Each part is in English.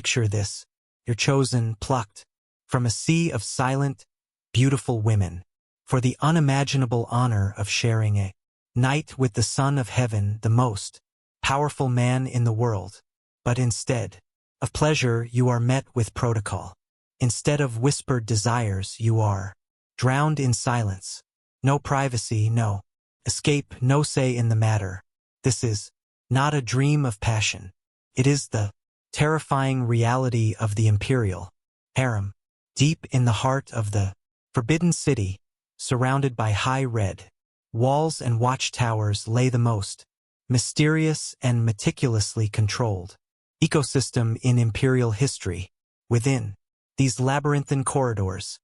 picture this, your chosen plucked from a sea of silent, beautiful women, for the unimaginable honor of sharing a night with the Son of Heaven, the most powerful man in the world. But instead of pleasure, you are met with protocol. Instead of whispered desires, you are drowned in silence. No privacy, no escape, no say in the matter. This is not a dream of passion. It is the terrifying reality of the Imperial Harem. Deep in the heart of the forbidden city, surrounded by high red walls and watchtowers, lay the most mysterious and meticulously controlled ecosystem in imperial history. Within these labyrinthine corridors,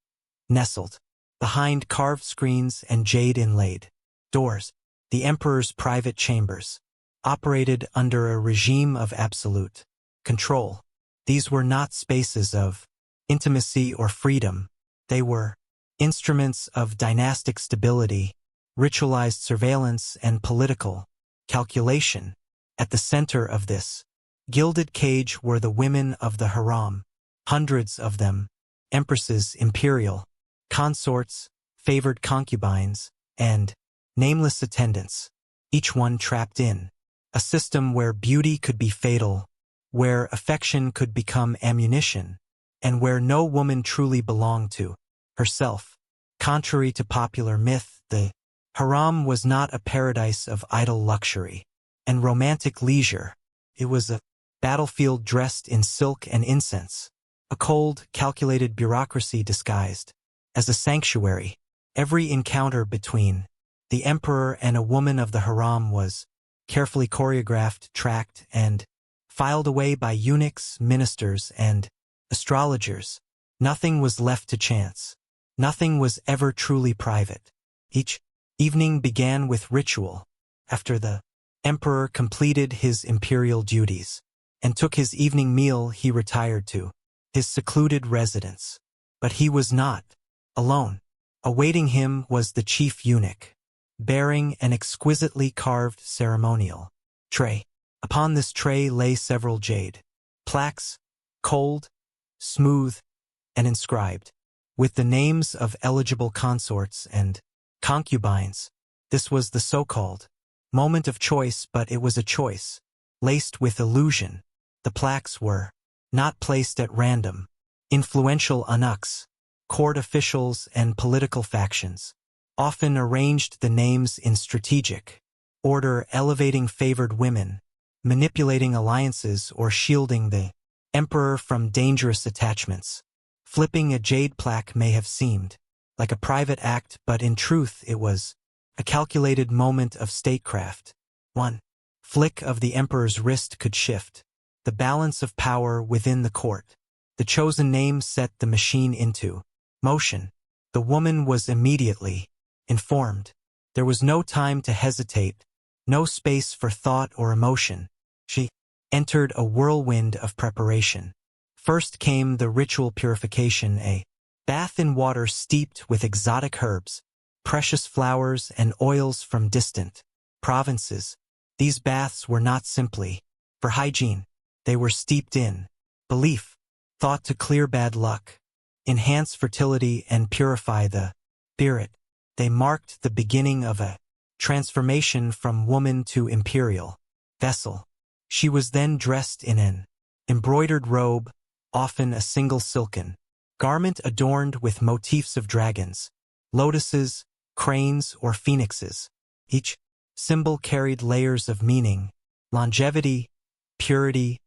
nestled behind carved screens and jade-inlaid doors, the emperor's private chambers operated under a regime of absolute control. These were not spaces of intimacy or freedom. They were instruments of dynastic stability, ritualized surveillance, and political calculation. At the center of this gilded cage were the women of the harem, hundreds of them, empresses, imperial consorts, favored concubines, and nameless attendants, each one trapped in a system where beauty could be fatal, where affection could become ammunition, and where no woman truly belonged to herself. Contrary to popular myth, the harem was not a paradise of idle luxury and romantic leisure. It was a battlefield dressed in silk and incense, a cold, calculated bureaucracy disguised as a sanctuary. Every encounter between the emperor and a woman of the harem was carefully choreographed, tracked, and filed away by eunuchs, ministers, and astrologers. Nothing was left to chance. Nothing was ever truly private. Each evening began with ritual. After the emperor completed his imperial duties and took his evening meal, he retired to his secluded residence. But he was not alone. Awaiting him was the chief eunuch, bearing an exquisitely carved ceremonial tray. Upon this tray lay several jade plaques, cold, smooth, and inscribed with the names of eligible consorts and concubines. This was the so-called moment of choice, but it was a choice laced with illusion. The plaques were not placed at random. Influential eunuchs, court officials, and political factions often arranged the names in strategic order, elevating favored women, manipulating alliances, or shielding the emperor from dangerous attachments. Flipping a jade plaque may have seemed like a private act, but in truth it was a calculated moment of statecraft. One flick of the emperor's wrist could shift the balance of power within the court. The chosen name set the machine into motion. The woman was immediately informed. There was no time to hesitate, no space for thought or emotion. She entered a whirlwind of preparation. First came the ritual purification, a bath in water steeped with exotic herbs, precious flowers, and oils from distant provinces. These baths were not simply for hygiene. They were steeped in belief, thought to clear bad luck, enhance fertility, and purify the spirit. They marked the beginning of a transformation from woman to imperial vessel. She was then dressed in an embroidered robe, often a single silken garment adorned with motifs of dragons, lotuses, cranes, or phoenixes. Each symbol carried layers of meaning: longevity, purity,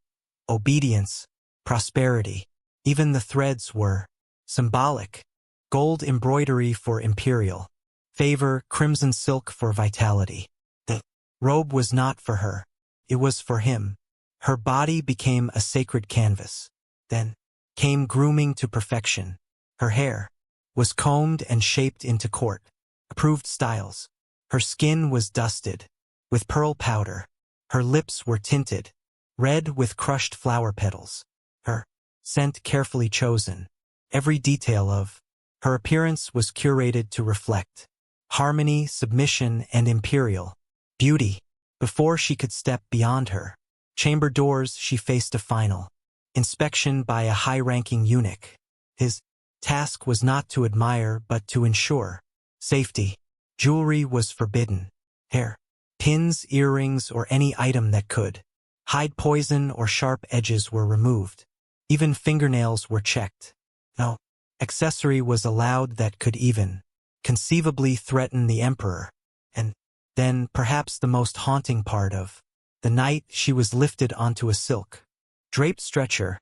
obedience, prosperity. Even the threads were symbolic: gold embroidery for imperial favor, crimson silk for vitality. The robe was not for her. It was for him. Her body became a sacred canvas. Then came grooming to perfection. Her hair was combed and shaped into court-approved styles. Her skin was dusted with pearl powder. Her lips were tinted red with crushed flower petals. Her scent carefully chosen. Every detail of her appearance was curated to reflect harmony, submission, and imperial beauty. Before she could step beyond her chamber doors, she faced a final inspection by a high-ranking eunuch. His task was not to admire but to ensure safety. Jewelry was forbidden. Hair, pins, earrings, or any item that could hide poison or sharp edges were removed. Even fingernails were checked. No accessory was allowed that could even conceivably threaten the emperor. And then, perhaps the most haunting part of the night, she was lifted onto a silk draped stretcher,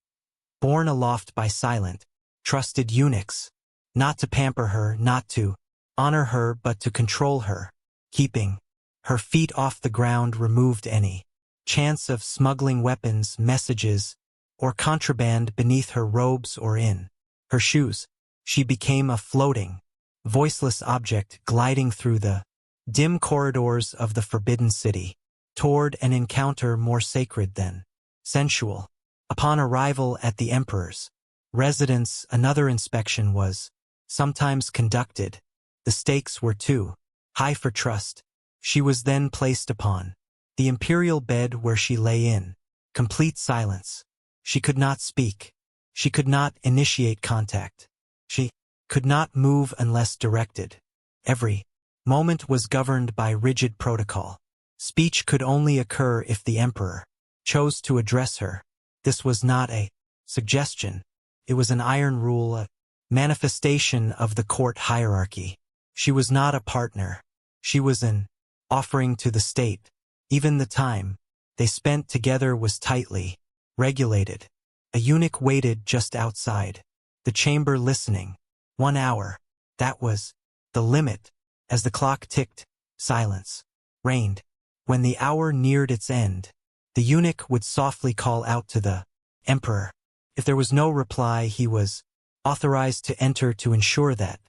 borne aloft by silent, trusted eunuchs, not to pamper her, not to honor her, but to control her, keeping her feet off the ground, removed any chance of smuggling weapons, messages, or contraband beneath her robes or in her shoes. She became a floating, voiceless object gliding through the dim corridors of the forbidden city, toward an encounter more sacred than sensual. Upon arrival at the emperor's residence, another inspection was sometimes conducted. The stakes were too high for trust. She was then placed upon the imperial bed, where she lay in complete silence. She could not speak. She could not initiate contact. She could not move unless directed. Every moment was governed by rigid protocol. Speech could only occur if the emperor chose to address her. This was not a suggestion. It was an iron rule, a manifestation of the court hierarchy. She was not a partner. She was an offering to the state. Even the time they spent together was tightly regulated. A eunuch waited just outside the chamber, listening. 1 hour. That was the limit. As the clock ticked, silence reigned. When the hour neared its end, the eunuch would softly call out to the emperor. If there was no reply, he was authorized to enter to ensure that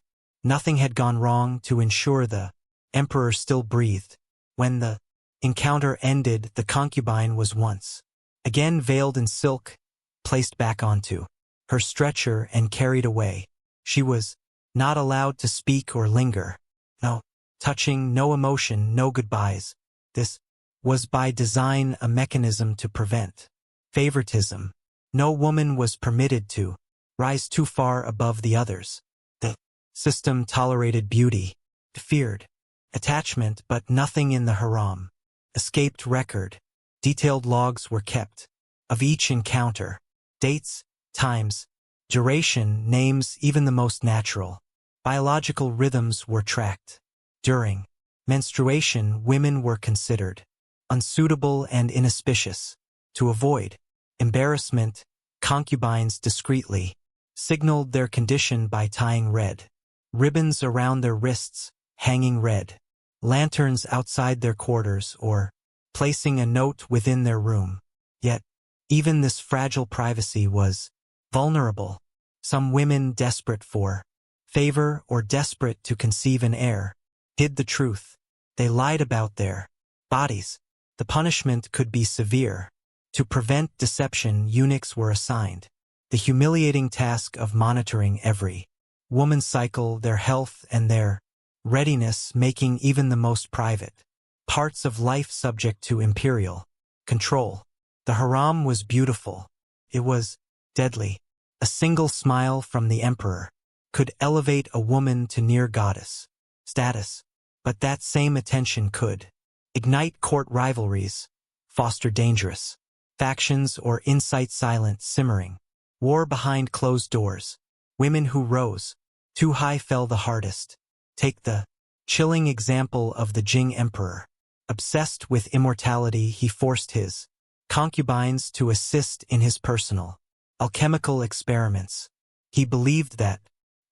nothing had gone wrong, to ensure the emperor still breathed. When the encounter ended, the concubine was once again veiled in silk, placed back onto her stretcher, and carried away. She was not allowed to speak or linger. No touching, no emotion, no goodbyes. This was by design, a mechanism to prevent favoritism. No woman was permitted to rise too far above the others. The system tolerated beauty, feared attachment, but nothing in the harem escaped record. Detailed logs were kept of each encounter. Dates, times, duration, names, even the most natural biological rhythms were tracked. During menstruation, women were considered unsuitable and inauspicious. To avoid embarrassment, concubines discreetly signaled their condition by tying red ribbons around their wrists, hanging red lanterns outside their quarters, or placing a note within their room. Yet, even this fragile privacy was vulnerable. Some women, desperate for favor or desperate to conceive an heir, hid the truth. They lied about their bodies. The punishment could be severe. To prevent deception, eunuchs were assigned the humiliating task of monitoring every woman's cycle, their health, and their readiness, making even the most private parts of life subject to imperial control. The harem was beautiful. It was deadly. A single smile from the emperor could elevate a woman to near goddess status. But that same attention could ignite court rivalries, foster dangerous factions, or incite silent, simmering war behind closed doors. Women who rose too high fell the hardest. Take the chilling example of the Qing emperor. Obsessed with immortality, he forced his concubines to assist in his personal alchemical experiments. He believed that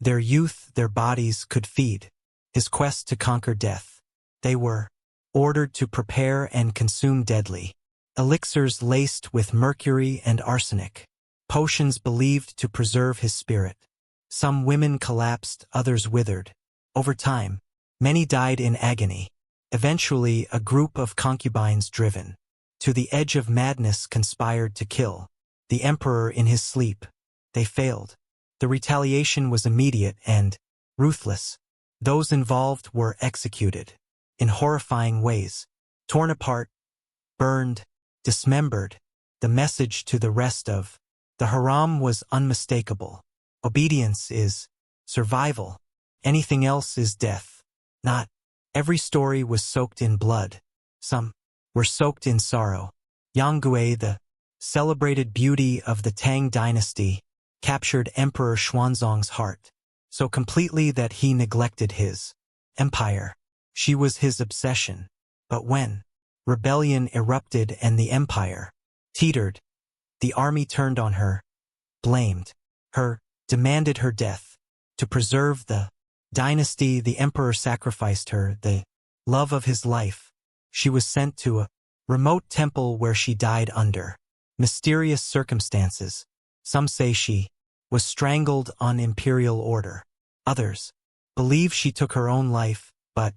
their youth, their bodies, could feed his quest to conquer death. They were ordered to prepare and consume deadly elixirs laced with mercury and arsenic, potions believed to preserve his spirit. Some women collapsed, others withered. Over time, many died in agony. Eventually, a group of concubines, driven to the edge of madness, conspired to kill the emperor in his sleep. They failed. The retaliation was immediate and ruthless. Those involved were executed in horrifying ways, torn apart, burned, dismembered. The message to the rest of The Harem was unmistakable. Obedience is survival. Anything else is death. Not every story was soaked in blood. Some were soaked in sorrow. Yang Guifei, the celebrated beauty of the Tang Dynasty, captured Emperor Xuanzong's heart so completely that he neglected his empire. She was his obsession. But when rebellion erupted and the empire teetered, the army turned on her, blamed her, demanded her death. To preserve the dynasty, the emperor sacrificed her, the love of his life. She was sent to a remote temple where she died under mysterious circumstances. Some say she was strangled on imperial order. Others believe she took her own life, but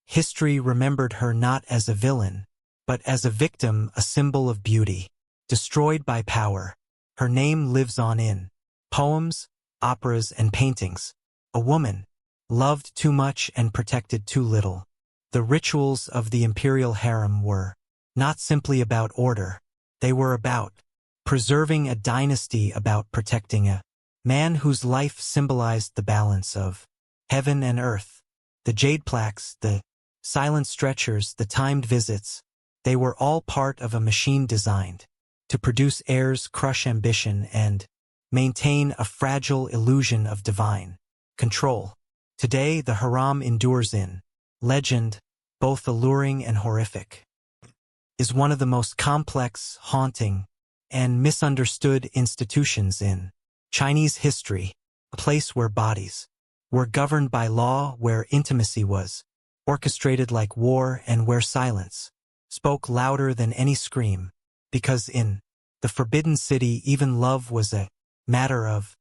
history remembered her not as a villain, but as a victim, a symbol of beauty. Destroyed by power, her name lives on in poems, operas, and paintings. A woman, loved too much and protected too little. The rituals of the Imperial Harem were not simply about order. They were about preserving a dynasty, about protecting a man whose life symbolized the balance of heaven and earth. The jade plaques, the silent stretchers, the timed visits, they were all part of a machine designed to produce heirs, crush ambition, and maintain a fragile illusion of divine control. Today, the harem endures in legend, both alluring and horrific. Is one of the most complex, haunting, and misunderstood institutions in Chinese history, a place where bodies were governed by law, where intimacy was orchestrated like war, and where silence spoke louder than any scream, because in the Forbidden City even love was a matter of